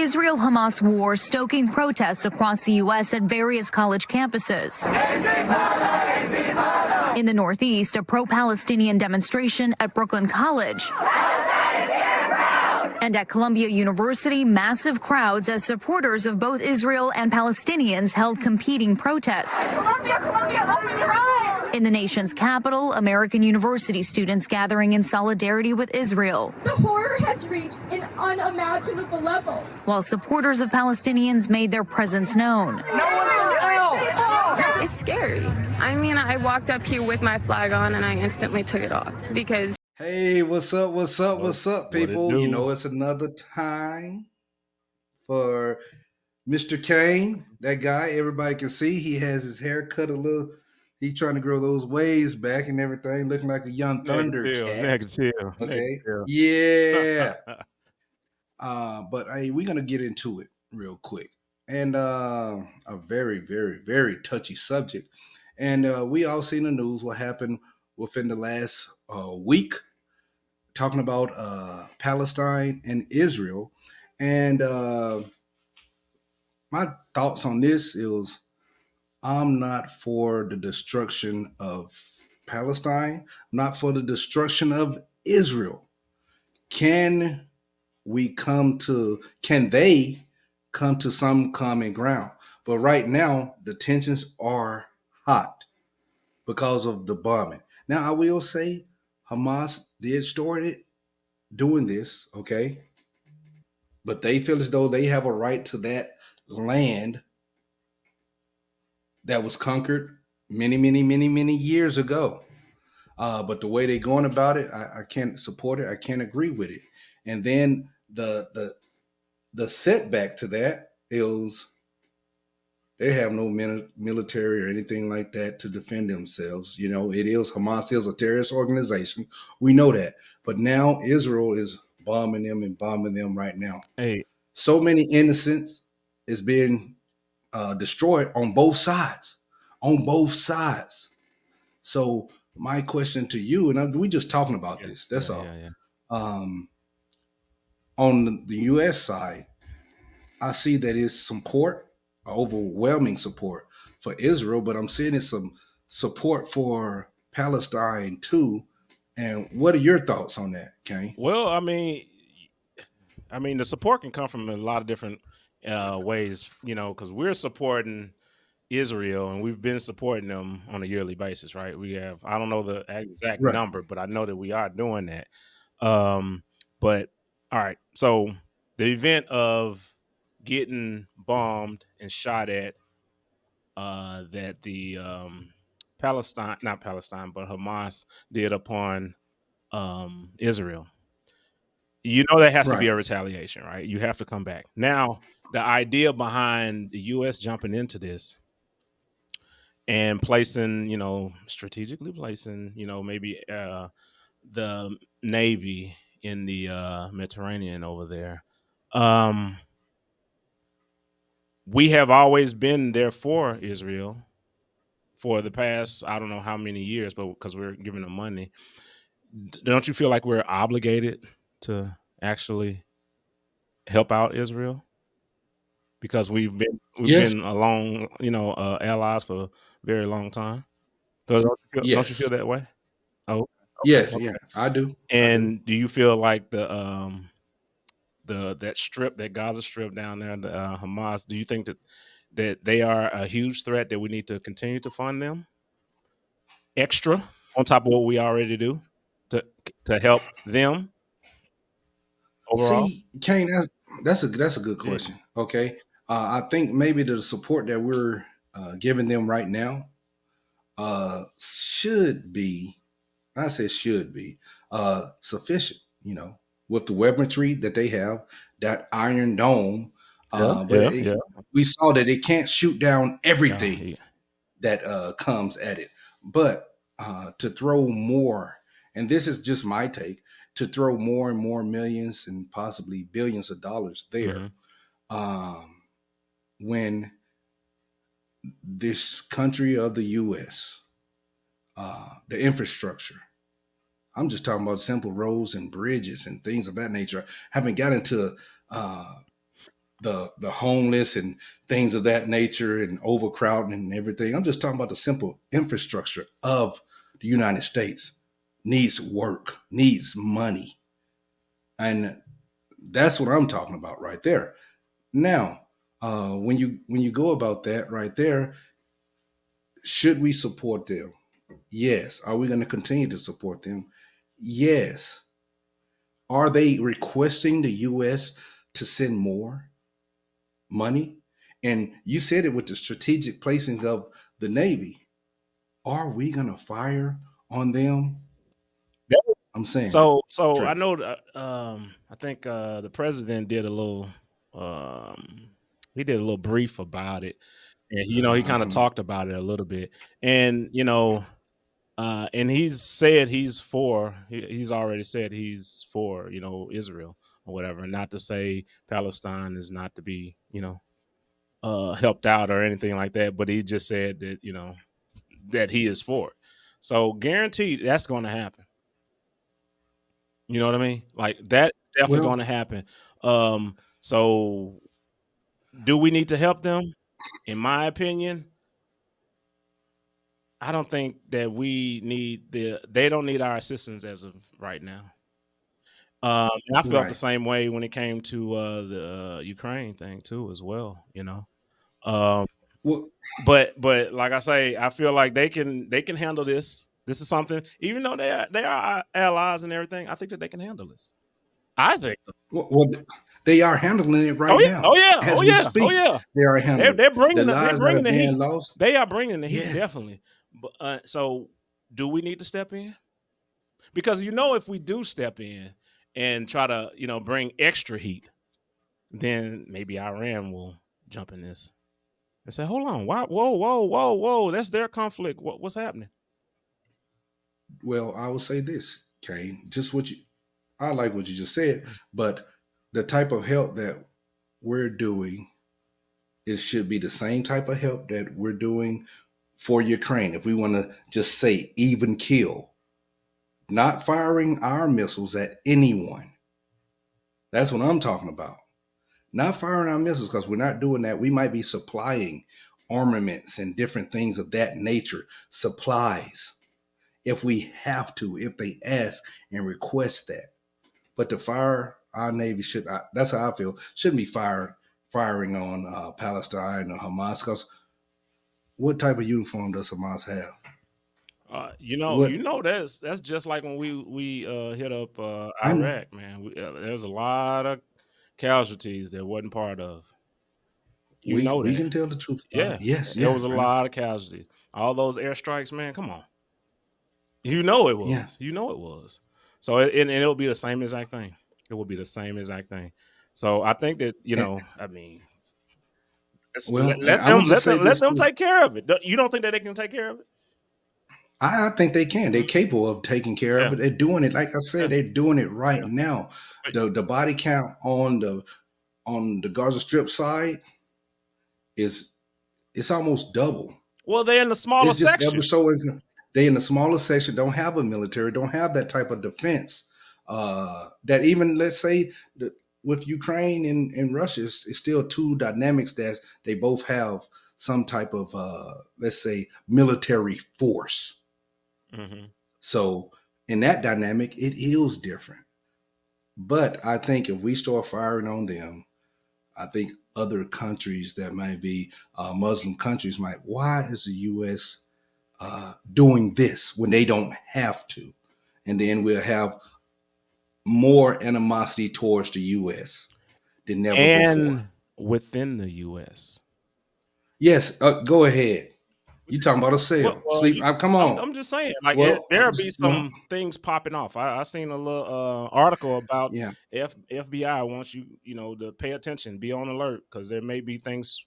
Israel-Hamas war stoking protests across the U.S. at various college campuses. In the Northeast, a pro-Palestinian demonstration at Brooklyn College. And at Columbia University, massive crowds as supporters of both Israel and Palestinians held competing protests. Columbia, open your eyes! In the nation's capital, American University students gathering in solidarity with Israel. The horror has reached an unimaginable level. While supporters of Palestinians made their presence known. It's scary. I mean, I walked up here with my flag on and I instantly took it off because... Hey, what's up, people? You know, it's another time for Mr. Kane, that guy everybody can see. He has his hair cut a little. He's trying to grow those waves back and everything, looking like a young Thundercat. Okay, yeah. But hey, we're gonna get into it real quick, and a very, very, very touchy subject. And we all seen the news what happened within the last week, talking about Palestine and Israel. And my thoughts on this is I'm not for the destruction of Palestine, not for the destruction of Israel. Can they come to some common ground? But right now, the tensions are hot because of the bombing. Now, I will say Hamas did start it doing this, okay? But they feel as though they have a right to that land that was conquered many, many, many, many years ago. But the way they're going about it, I can't support it. I can't agree with it. And then the setback to that is they have no military or anything like that to defend themselves. You know, Hamas is a terrorist organization. We know that. But now Israel is bombing them right now. Hey, so many innocents is being destroyed on both sides. So my question to you, and we just talking about this. That's all. On the U.S. side, I see that it's support, overwhelming support for Israel, but I'm seeing some support for Palestine too. And what are your thoughts on that, Kane? Well, I mean, the support can come from a lot of different ways, you know, because we're supporting Israel and we've been supporting them on a yearly basis, right? I don't know the exact number, but I know that we are doing that. But all right, so the event of getting bombed and shot at that the not Palestine, but Hamas did upon Israel. You know, there has to be a retaliation, right? You have to come back. Now, the idea behind the U.S. jumping into this and strategically placing, maybe the Navy in the Mediterranean over there. We have always been there for Israel for the past, I don't know how many years, but because we're giving them money. Don't you feel like we're obligated to actually help out Israel? Because we've been along, allies for a very long time. So don't you feel that way? Oh, okay. Yes, okay. Yeah, I do. And do you feel like that Gaza strip down there, the Hamas? Do you think that they are a huge threat that we need to continue to fund them extra on top of what we already do to help them overall? See, Kane, that's a good question. Yeah. Okay, I think maybe the support that we're giving them right now should be, I say should be sufficient. You know, with the weaponry that they have, that Iron Dome. We saw that it can't shoot down everything that comes at it, but to throw more, and this is just my take, to throw more and more millions and possibly billions of dollars there, when this country of the U.S., the infrastructure, I'm just talking about simple roads and bridges and things of that nature. Haven't got into the homeless and things of that nature and overcrowding and everything. I'm just talking about the simple infrastructure of the United States needs work, needs money. And that's what I'm talking about right there. Now, when you go about that right there, should we support them? Yes. Are we going to continue to support them? Yes. Are they requesting the U.S. to send more money? And you said it with the strategic placing of the Navy. Are we going to fire on them? I'm saying it. So I Trent. know I think the president did a little he did a little brief about it, and he kind of Uh-huh. talked about it a little bit, and and he's said he's already said he's for Israel or whatever, not to say Palestine is not to be helped out or anything like that, but he just said that that he is for it. So guaranteed that's going to happen. You know what I mean? Like that's definitely going Well, to happen. So do we need to help them? In my opinion, I don't think that they don't need our assistance as of right now. And I felt the right. same way when it came to the Ukraine thing too, as well. Um, Well, but like I say, I feel like they can handle this. This is something, even though they are our allies and everything. I think that they can handle this. I think so. well, they are handling it Oh right yeah, oh now. yeah, oh As we yeah, oh speak, yeah. they are They're handling they're the bringing lives that are the being heat. lost. They are bringing the heat Yeah. definitely. But so do we need to step in? Because if we do step in and try to bring extra heat, then maybe Iran will jump in this and say, "Hold on, why? Whoa, whoa, whoa, whoa! That's their conflict. What's happening?" Well, I will say this, Kane. Just what you I like what you just said, but the type of help that we're doing, it should be the same type of help that we're doing for Ukraine. If we want to just say even kill, not firing our missiles at anyone. That's what I'm talking about. Not firing our missiles because we're not doing that. We might be supplying armaments and different things of that nature, supplies, if we have to, if they ask and request that. But to fire our Navy that's how I feel, shouldn't be firing on Palestine or Hamas because what type of uniform does Hamas have? What that's just like when we hit up I know. Iraq, man. There's a lot of casualties that wasn't part of. You know We that. can tell the truth about it. Yeah, Yes, there yeah, was a I know. lot of casualties. All those airstrikes, man. Come on, you know it Yeah. was. You know it was. So and it'll be the same exact thing. It will be the same exact thing. So I think that And, I mean, well, let I'm gonna them just say let this them too. take care of it. You don't think that they can take care of it? I think they can. They're capable of taking care of Yeah, it. They're doing it. Like I said, yeah, they're doing it right yeah. now. But, The body count on the Gaza Strip side is it's almost double. well, they're in the smaller It's just ever section. so they in the smaller section don't have a military, don't have that type of defense. That even let's say with Ukraine and Russia, it's still two dynamics that they both have some type of let's say military force. Hmm. So in that dynamic, it is different. But I think if we start firing on them, I think other countries that might be Muslim countries might. Why is the U.S. Doing this when they don't have to? And then we'll have more animosity towards the U.S. than never before. And within the U.S. Yes, go ahead. You talking about a Well, sale? well, Sleep? Come on. I'm just saying, like Well, there'll be well, some things popping off. I seen a little article about yeah, FBI wants to pay attention, be on alert because there may be things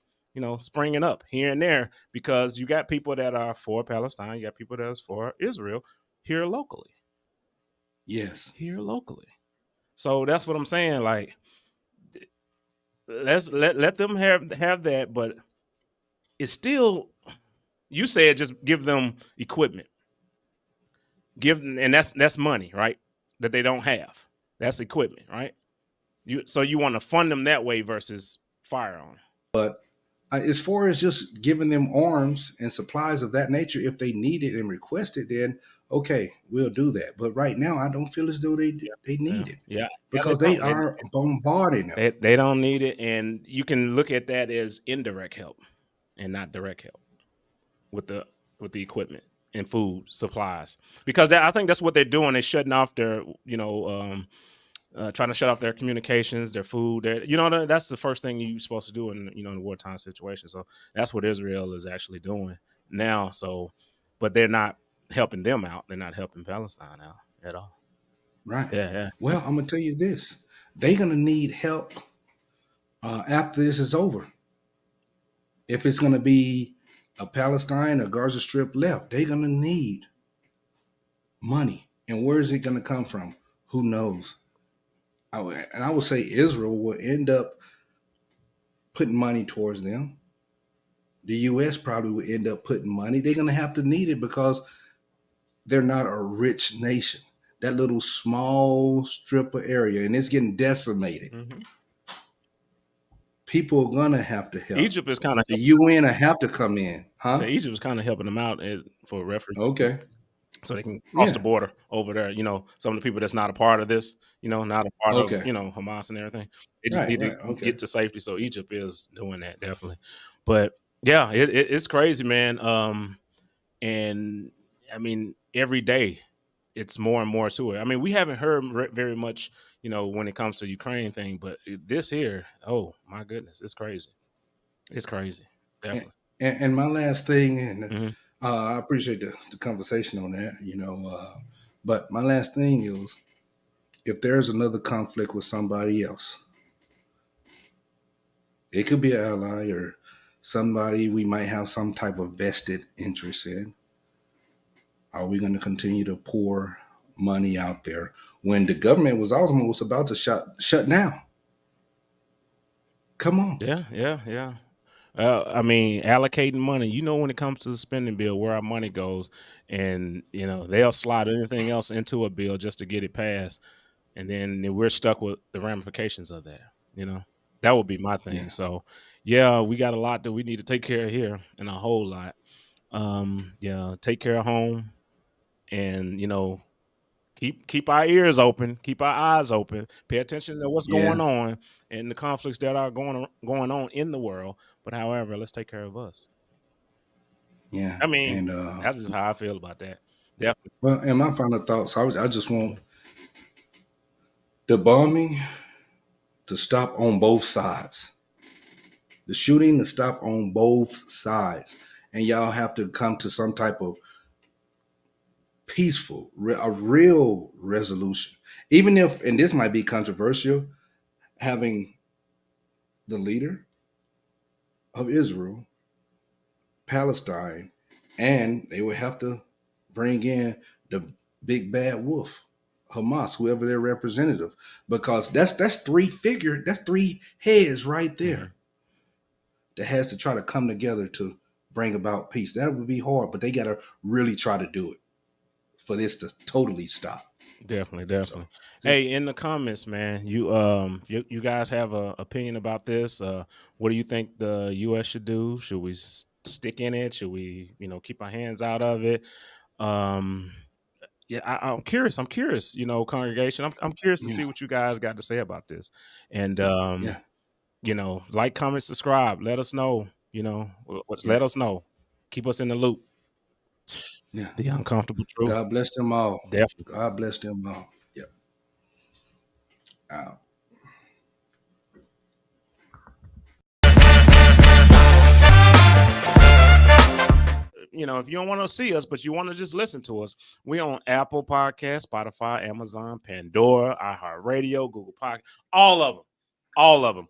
springing up here and there because you got people that are for Palestine, you got people that is for Israel here locally, yes. here locally. So that's what I'm saying. Like let them have that, but it's still you said just give them equipment. Give them, and that's money, right? That they don't have. That's equipment, right? You want to fund them that way versus fire on. But as far as just giving them arms and supplies of that nature, if they need it and request it, then okay, we'll do that. But right now, I don't feel as though they need it Yeah, because they they don't. are bombarding them. They don't need it, and you can look at that as indirect help and not direct help with the equipment and food supplies, because I think that's what they're doing. They're shutting off their, trying to shut off their communications, their food. That's the first thing you're supposed to do in a wartime situation. So that's what Israel is actually doing now. So, but they're not helping them out. They're not helping Palestine out at all. Right. Yeah. Well, I'm gonna tell you this: they're gonna need help after this is over. If it's gonna be a Palestine or Gaza Strip left, they're gonna need money. And where is it gonna come from? Who knows? I would say Israel will end up putting money towards them. The U.S. probably will end up putting money. They're gonna have to need it because they're not a rich nation. That little small strip of area, and it's getting decimated. Mm-hmm. People are gonna have to help. Egypt is kind of the UN will have to come in, huh? So Egypt is kind of helping them out for refugees. Okay. So they can cross the Yeah. border over there. Some of the people that's not a part of this, not a part of, Okay. Hamas and everything. They just Right, need right, to okay. get to safety. So Egypt is doing that, definitely. But yeah, it's crazy, man. And I mean, every day it's more and more to it. I mean, we haven't heard very much, when it comes to Ukraine thing, but this here, oh my goodness, it's crazy. It's crazy, definitely. And my last thing, and Mhm. I appreciate the conversation on that, but my last thing is, if there's another conflict with somebody else, it could be an ally or somebody we might have some type of vested interest in. Are we going to continue to pour money out there when the government was almost about to shut down? Come on. Yeah. I mean, allocating money, when it comes to the spending bill, where our money goes, and they'll slide anything else into a bill just to get it passed, and then we're stuck with the ramifications of that. That would be my thing. Yeah. So, yeah, we got a lot that we need to take care of here, and a whole lot. Yeah, take care of home, and keep our ears open, keep our eyes open, pay attention to what's going Yeah. on and the conflicts that are going on in the world. But however, let's take care of us. Yeah. I mean, And that's just how I feel about that. Definitely. well, and my final thoughts, I just want the bombing to stop on both sides. The shooting to stop on both sides. And y'all have to come to some type of peaceful, a real resolution. Even if, and this might be controversial, having the leader of Israel, Palestine, and they would have to bring in the big bad wolf, Hamas, whoever their representative, because that's that's three heads right there Mhm. that has to try to come together to bring about peace. That would be hard, but they got to really try to do it for this to totally stop. Definitely. So, yeah, Hey, in the comments, man, you guys have a opinion about this? What do you think the U.S. should do? Should we stick in it? Should we, keep our hands out of it? Um, yeah, I'm curious. Congregation. I'm curious to yeah, see what you guys got to say about this. And yeah, like, comment, subscribe. Let us know. yeah, Let us know. Keep us in the loop. yeah. The uncomfortable truth. God bless them all. Definitely. God bless them all. Yep. Out. If you don't want to see us, but you want to just listen to us, we on Apple Podcast, Spotify, Amazon, Pandora, iHeartRadio, Google Podcast, all of them.